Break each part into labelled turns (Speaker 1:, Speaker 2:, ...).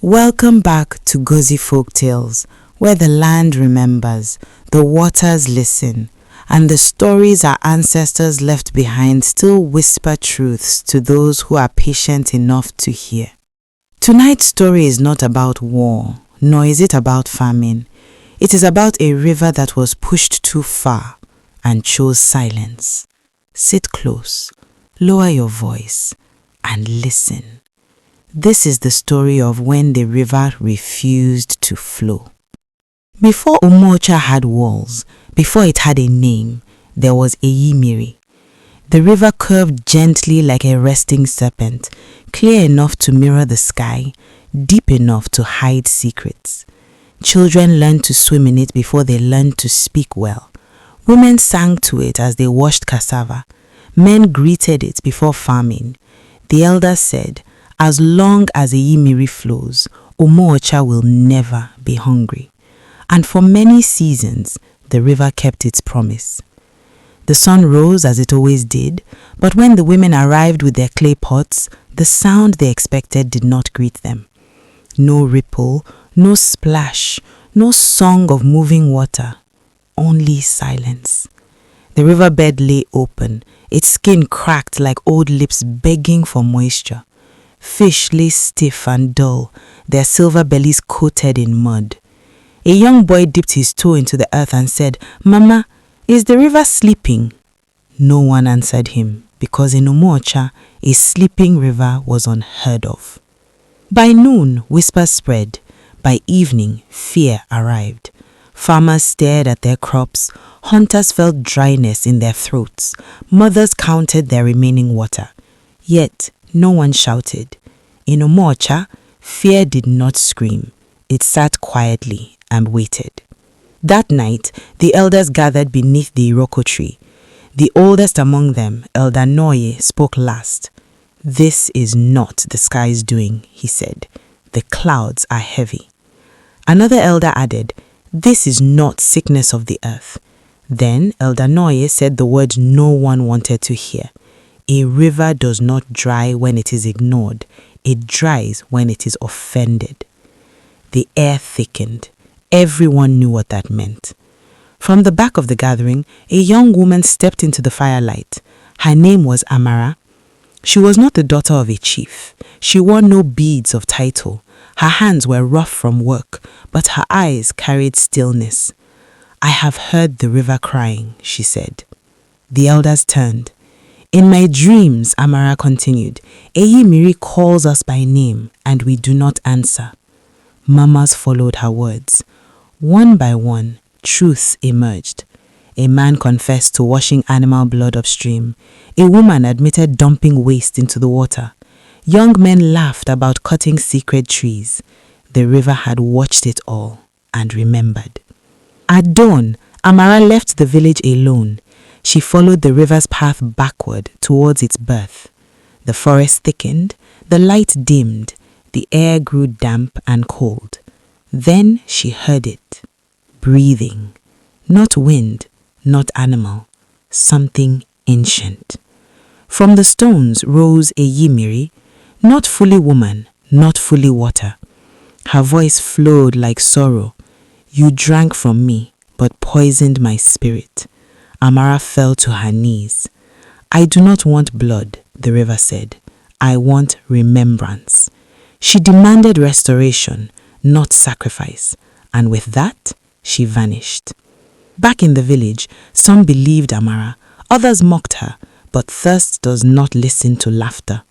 Speaker 1: Welcome back to Gozy Folktales, where the land remembers, the waters listen, and the stories our ancestors left behind still whisper truths to those who are patient enough to hear. Tonight's story is not about war, nor is it about famine. It is about a river that was pushed too far and chose silence. Sit close, lower your voice, and listen. This is the story of when the river refused to flow. Before Umuocha had walls, before it had a name, there was Eyimiri. The river curved gently like a resting serpent, clear enough to mirror the sky, deep enough to hide secrets. Children learned to swim in it before they learned to speak well. Women sang to it as they washed cassava. Men greeted it before farming. The elders said, as long as Eyimiri flows, Umuocha will never be hungry. And for many seasons, the river kept its promise. The sun rose as it always did, but when the women arrived with their clay pots, the sound they expected did not greet them. No ripple, no splash, no song of moving water, only silence. The riverbed lay open, its skin cracked like old lips begging for moisture. Fish lay stiff and dull, their silver bellies coated in mud. A young boy dipped his toe into the earth and said, "Mama, is the river sleeping?" No one answered him, because in Umuocha, a sleeping river was unheard of. By noon, whispers spread. By evening, fear arrived. Farmers stared at their crops. Hunters felt dryness in their throats. Mothers counted their remaining water. Yet, no one shouted. In Umuocha, fear did not scream. It sat quietly and waited. That night, the elders gathered beneath the Iroko tree. The oldest among them, Elder Noye, spoke last. "This is not the sky's doing," he said. "The clouds are heavy." Another elder added, "This is not sickness of the earth." Then Elder Noye said the words no one wanted to hear. A river does not dry when it is ignored. It dries when it is offended. The air thickened. Everyone knew what that meant. From the back of the gathering, a young woman stepped into the firelight. Her name was Amara. She was not the daughter of a chief. She wore no beads of title. Her hands were rough from work, but her eyes carried stillness. "I have heard the river crying," she said. The elders turned. "In my dreams," Amara continued, "Eyimiri calls us by name and we do not answer." Mamas followed her words. One by one, truths emerged. A man confessed to washing animal blood upstream. A woman admitted dumping waste into the water. Young men laughed about cutting sacred trees. The river had watched it all and remembered. At dawn, Amara left the village alone. She followed the river's path backward towards its birth. The forest thickened, the light dimmed, the air grew damp and cold. Then she heard it, breathing. Not wind, not animal, something ancient. From the stones rose Eyimiri, not fully woman, not fully water. Her voice flowed like sorrow. "You drank from me, but poisoned my spirit." Amara fell to her knees. "I do not want blood," the river said. "I want remembrance." She demanded restoration, not sacrifice, and with that, she vanished. Back in the village, some believed Amara, others mocked her, but thirst does not listen to laughter.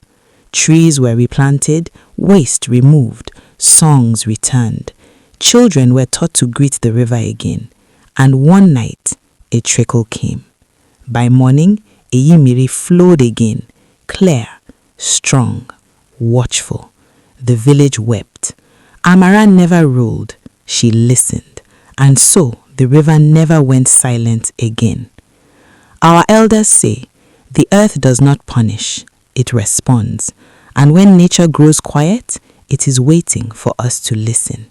Speaker 1: Trees were replanted, waste removed, songs returned. Children were taught to greet the river again, and one night, a trickle came. By morning, Eyimiri flowed again, clear, strong, watchful. The village wept. Amara never ruled, she listened, and so the river never went silent again. Our elders say, the earth does not punish, it responds, and when nature grows quiet, it is waiting for us to listen.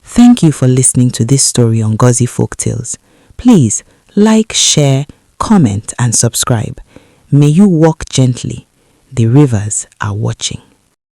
Speaker 1: Thank you for listening to this story on Gozy Folktales. Please like, share, comment, and subscribe. May you walk gently. The rivers are watching.